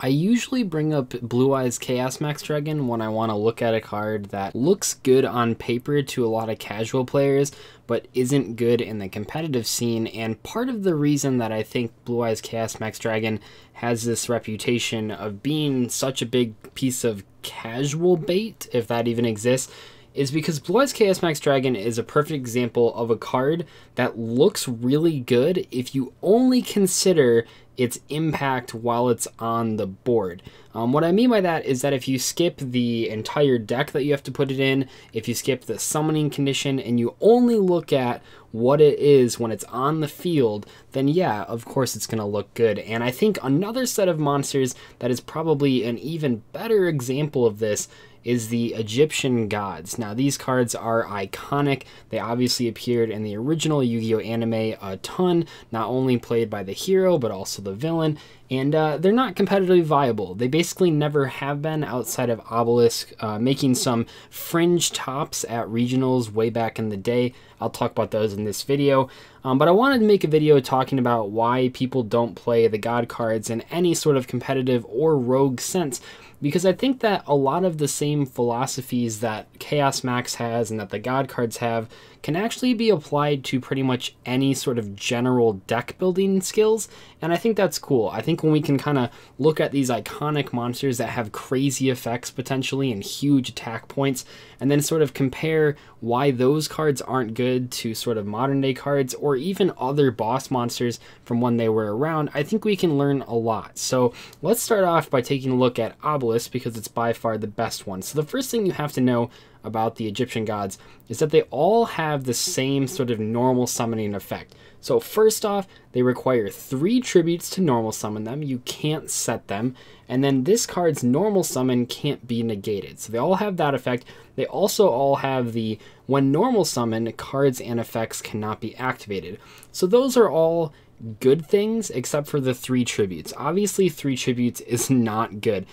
I usually bring up Blue Eyes Chaos Max Dragon when I want to look at a card that looks good on paper to a lot of casual players, but isn't good in the competitive scene. And part of the reason that I think Blue Eyes Chaos Max Dragon has this reputation of being such a big piece of casual bait, if that even exists, is because Blue Eyes Chaos Max Dragon is a perfect example of a card that looks really good if you only consider its impact while it's on the board. What I mean by that is that if you skip the entire deck that you have to put it in, if you skip the summoning condition, and you only look at what it is when it's on the field, then yeah, of course it's going to look good. And I think another set of monsters that is probably an even better example of this is the Egyptian Gods. Now, these cards are iconic. They obviously appeared in the original Yu-Gi-Oh! Anime a ton, not only played by the hero, but also the villain, and they're not competitively viable. They basically never have been outside of Obelisk, making some fringe tops at regionals way back in the day. I'll talk about those in this video, but I wanted to make a video talking about why people don't play the God cards in any sort of competitive or rogue sense, because I think that a lot of the same philosophies that Chaos Max has and that the God cards have can actually be applied to pretty much any sort of general deck building skills, and I think that's cool. I think when we can kind of look at these iconic monsters that have crazy effects potentially and huge attack points, and then sort of compare why those cards aren't good to sort of modern day cards or even other boss monsters from when they were around, I think we can learn a lot. So let's start off by taking a look at Obelisk, because it's by far the best one. So the first thing you have to know about the Egyptian Gods is that they all have the same sort of normal summoning effect. So first off, they require 3 tributes to normal summon them. You can't set them. And then this card's normal summon can't be negated. So they all have that effect. They also all have the when normal summon, cards and effects cannot be activated. So those are all good things except for the 3 tributes. Obviously 3 tributes is not good.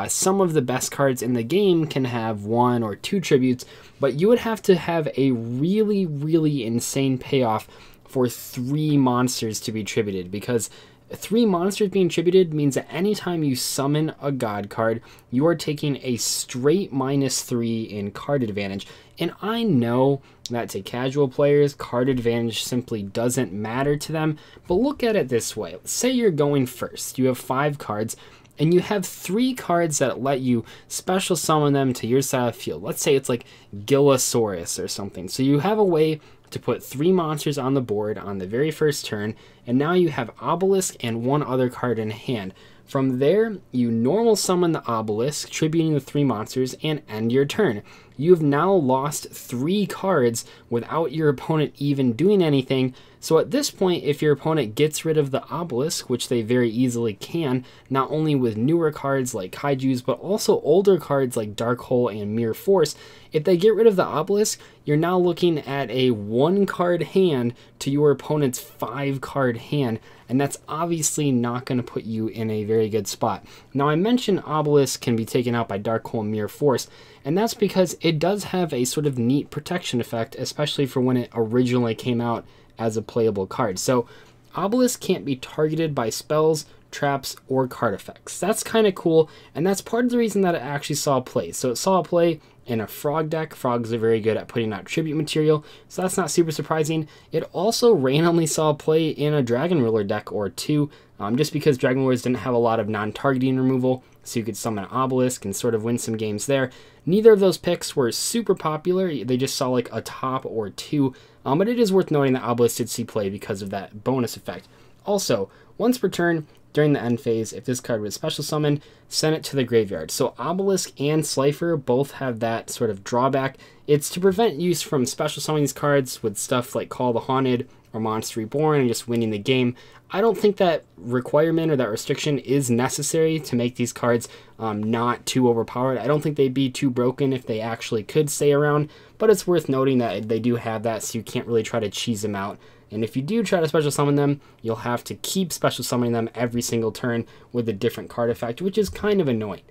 Some of the best cards in the game can have 1 or 2 tributes, but you would have to have a really insane payoff for 3 monsters to be tributed, because 3 monsters being tributed means that anytime you summon a God card, you are taking a straight -3 in card advantage. And I know that to casual players, card advantage simply doesn't matter to them, but look at it this way. Say you're going first, you have 5 cards, and you have 3 cards that let you special summon them to your side of the field. Let's say it's like Gillosaurus or something. So you have a way to put 3 monsters on the board on the very first turn, and now you have Obelisk and 1 other card in hand. From there, you normal summon the Obelisk, tributing the 3 monsters, and end your turn. You've now lost 3 cards without your opponent even doing anything. So at this point, if your opponent gets rid of the Obelisk, which they very easily can, not only with newer cards like Kaijus, but also older cards like Dark Hole and Mirror Force, if they get rid of the Obelisk, you're now looking at a 1-card hand to your opponent's 5-card hand, and that's obviously not going to put you in a very good spot. Now, I mentioned Obelisk can be taken out by Dark Hole and Mirror Force, and that's because it does have a sort of neat protection effect, especially for when it originally came out as a playable card. So Obelisk can't be targeted by spells, traps, or card effects. That's kind of cool, and that's part of the reason that it actually saw play. So it saw play in a Frog deck. Frogs are very good at putting out tribute material, so that's not super surprising. It also randomly saw play in a Dragon Ruler deck or 2, just because Dragon Rulers didn't have a lot of non-targeting removal, so you could summon Obelisk and sort of win some games there. Neither of those picks were super popular. They just saw like a top or 2, but it is worth noting that Obelisk did see play because of that bonus effect. Also, once per turn, during the end phase, if this card was special summoned, send it to the graveyard. So Obelisk and Slifer both have that sort of drawback. It's to prevent use from special summoning these cards with stuff like Call the Haunted or Monster Reborn and just winning the game. I don't think that requirement or that restriction is necessary to make these cards not too overpowered. I don't think they'd be too broken if they actually could stay around, but it's worth noting that they do have that, so you can't really try to cheese them out. And if you do try to special summon them, you'll have to keep special summoning them every single turn with a different card effect, which is kind of annoying.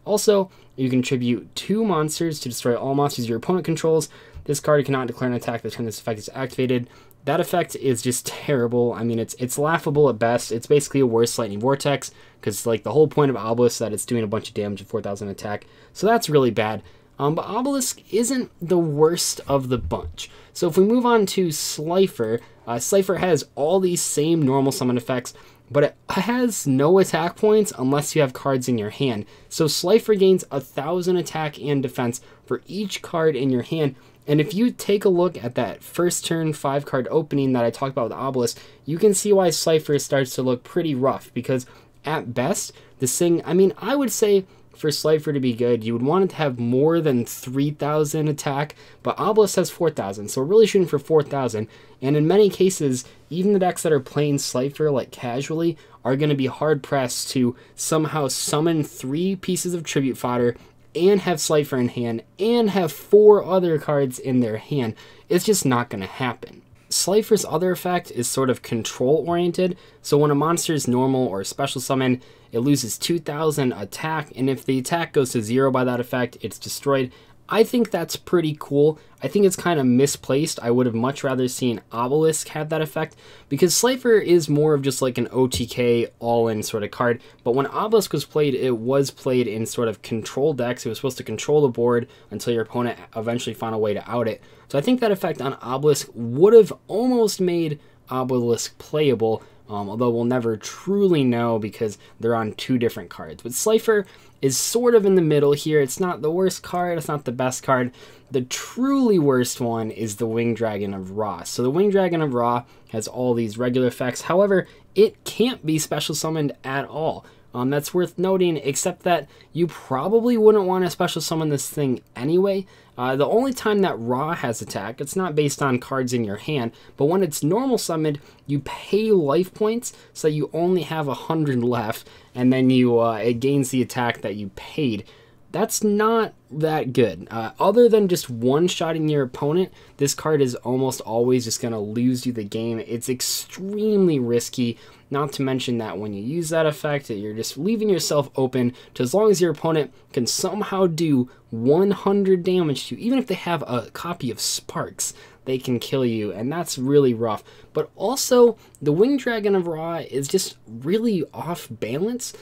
Also, you can tribute 2 monsters to destroy all monsters your opponent controls. This card cannot declare an attack the turn this effect is activated. That effect is just terrible. I mean, it's laughable at best. It's basically a worse Lightning Vortex, because like the whole point of Obelisk is that it's doing a bunch of damage at 4,000 attack. So that's really bad. But Obelisk isn't the worst of the bunch. So if we move on to Slifer, Slifer has all these same normal summon effects, but it has no attack points unless you have cards in your hand. So Slifer gains 1,000 attack and defense for each card in your hand. And if you take a look at that first turn 5-card opening that I talked about with Obelisk, you can see why Slifer starts to look pretty rough, because at best, this thing, I mean, I would say for Slifer to be good, you would want it to have more than 3,000 attack, but Obelisk has 4,000, so we're really shooting for 4,000. And in many cases, even the decks that are playing Slifer like casually are going to be hard pressed to somehow summon 3 pieces of tribute fodder and have Slifer in hand and have 4 other cards in their hand. It's just not going to happen. Slifer's other effect is sort of control oriented, so when a monster is normal or special summon, it loses 2,000 attack, and if the attack goes to 0 by that effect, it's destroyed. I think that's pretty cool. I think it's kind of misplaced. I would have much rather seen Obelisk have that effect, because Slifer is more of just like an OTK all-in sort of card, but when Obelisk was played, it was played in sort of control decks. It was supposed to control the board until your opponent eventually found a way to out it. So I think that effect on Obelisk would have almost made Obelisk playable, although we'll never truly know because they're on 2 different cards. But Slifer is sort of in the middle here. It's not the worst card, it's not the best card. The truly worst one is the Winged Dragon of Ra. So the Winged Dragon of Ra has all these regular effects. However, it can't be special summoned at all. That's worth noting, except that you probably wouldn't want to special summon this thing anyway. The only time that Ra has attack, it's not based on cards in your hand, but when it's normal summoned, you pay life points so you only have 100 left, and then it gains the attack that you paid. That's not that good. Other than just one-shotting your opponent, this card is almost always just going to lose you the game. It's extremely risky, not to mention that when you use that effect, you're just leaving yourself open to, as long as your opponent can somehow do 100 damage to you, even if they have a copy of Sparks, they can kill you, and that's really rough. But also, the Winged Dragon of Ra is just really off balance.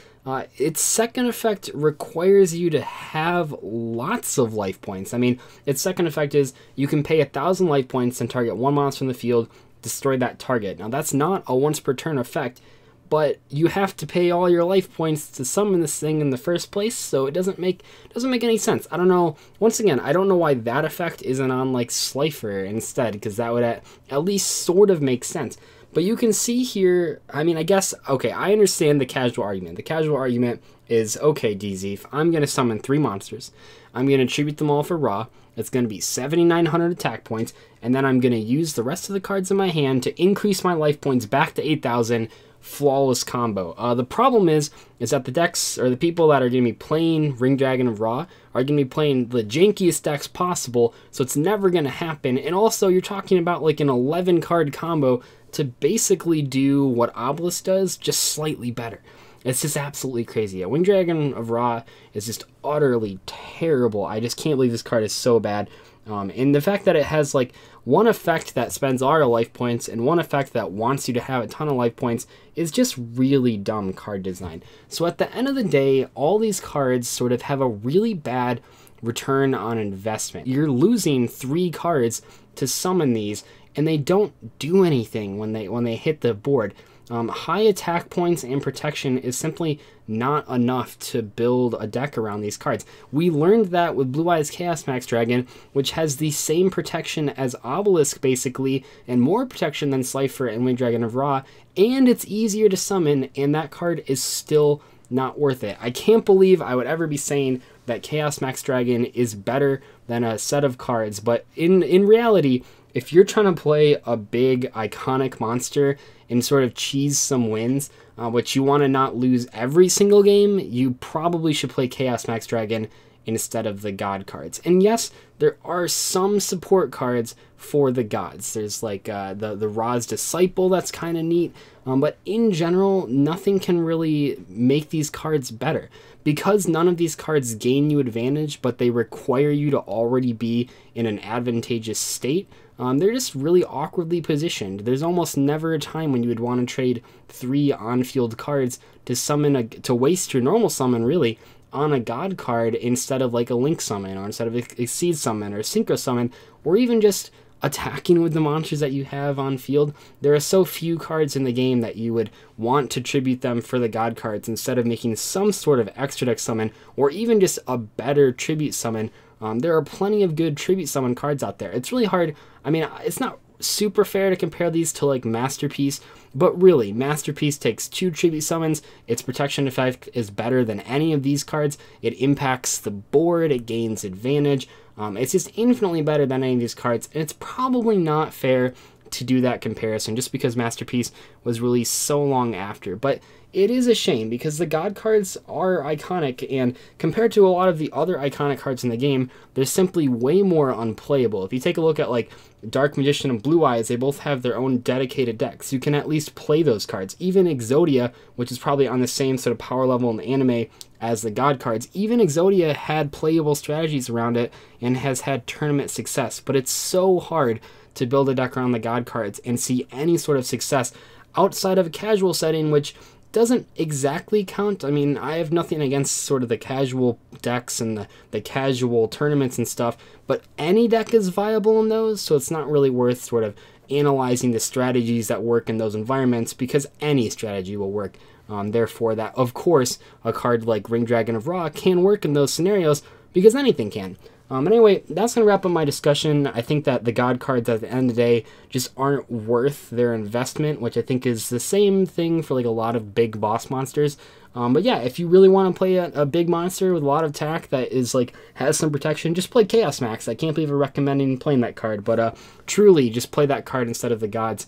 Its second effect requires you to have lots of life points. I mean, its second effect is you can pay 1,000 life points and target 1 monster in the field, destroy that target. Now, that's not a once per turn effect, but you have to pay all your life points to summon this thing in the first place, so it doesn't make any sense. I don't know. Once again, I don't know why that effect isn't on like Slifer instead, because that would at least sort of make sense. But you can see here, I mean, I guess, okay, I understand the casual argument. The casual argument is, okay, Dzeeff, I'm going to summon 3 monsters. I'm going to tribute them all for Ra. It's going to be 7,900 attack points, and then I'm going to use the rest of the cards in my hand to increase my life points back to 8,000. Flawless combo. The problem is that the decks, or the people that are going to be playing Winged Dragon of Ra, are going to be playing the jankiest decks possible, so it's never going to happen. And also, you're talking about like an 11-card combo to basically do what Obelisk does, just slightly better. It's just absolutely crazy. A Winged Dragon of Ra is just utterly terrible. I just can't believe this card is so bad. And the fact that it has like one effect that spends all your life points and one effect that wants you to have a ton of life points is just really dumb card design. So at the end of the day, all these cards sort of have a really bad return on investment. You're losing 3 cards to summon these, and they don't do anything when they hit the board. High attack points and protection is simply not enough to build a deck around these cards. We learned that with Blue Eyes Chaos Max Dragon, which has the same protection as Obelisk basically, and more protection than Slifer and Winged Dragon of Ra, and it's easier to summon, and that card is still not worth it. I can't believe I would ever be saying that Chaos Max Dragon is better than a set of cards, but in reality, if you're trying to play a big iconic monster and sort of cheese some wins, but you want to not lose every single game, you probably should play Chaos Max Dragon instead of the God cards. And yes, there are some support cards for the gods. There's like the Ra's Disciple, that's kind of neat, but in general, nothing can really make these cards better. Because none of these cards gain you advantage, but they require you to already be in an advantageous state, they're just really awkwardly positioned. There's almost never a time when you would want to trade 3 on-field cards to summon to waste your normal summon, really, on a god card instead of like a link summon, or instead of a seed summon or a synchro summon, or even just attacking with the monsters that you have on field. There are so few cards in the game that you would want to tribute them for the god cards instead of making some sort of extra deck summon, or even just a better tribute summon. There are plenty of good tribute summon cards out there. It's really hard. I mean, it's not super fair to compare these to like Masterpiece, but really, Masterpiece takes 2 tribute summons. Its protection effect is better than any of these cards. It impacts the board, it gains advantage. It's just infinitely better than any of these cards, and it's probably not fair to do that comparison just because Masterpiece was released so long after. But it is a shame because the god cards are iconic, and compared to a lot of the other iconic cards in the game, they're simply way more unplayable. If you take a look at like Dark Magician and Blue Eyes, they both have their own dedicated decks. You can at least play those cards. Even Exodia, which is probably on the same sort of power level in the anime as the god cards, even Exodia had playable strategies around it and has had tournament success. But it's so hard to build a deck around the god cards and see any sort of success outside of a casual setting, which doesn't exactly count. I mean, I have nothing against sort of the casual decks and the casual tournaments and stuff, but any deck is viable in those, so it's not really worth sort of analyzing the strategies that work in those environments, because any strategy will work. Therefore, that, of course, a card like Ring Dragon of Ra can work in those scenarios, because anything can. Anyway, that's going to wrap up my discussion. I think that the god cards at the end of the day just aren't worth their investment, which I think is the same thing for like a lot of big boss monsters. But yeah, if you really want to play a big monster with a lot of attack that is like has some protection, just play Chaos Max. I can't believe I'm recommending playing that card, but truly just play that card instead of the gods.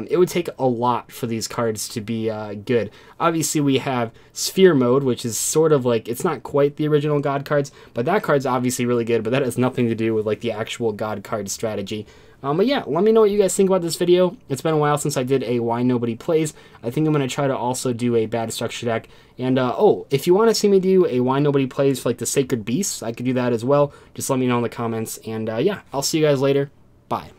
It would take a lot for these cards to be good. Obviously, we have Sphere Mode, which is sort of like, it's not quite the original God cards, but that card's obviously really good, but that has nothing to do with like the actual God card strategy. But yeah, let me know what you guys think about this video. It's been a while since I did a Why Nobody Plays. I think I'm going to try to also do a Bad Structure deck. And, oh, if you want to see me do a Why Nobody Plays for like the Sacred Beasts, I could do that as well. Just let me know in the comments. And yeah, I'll see you guys later. Bye.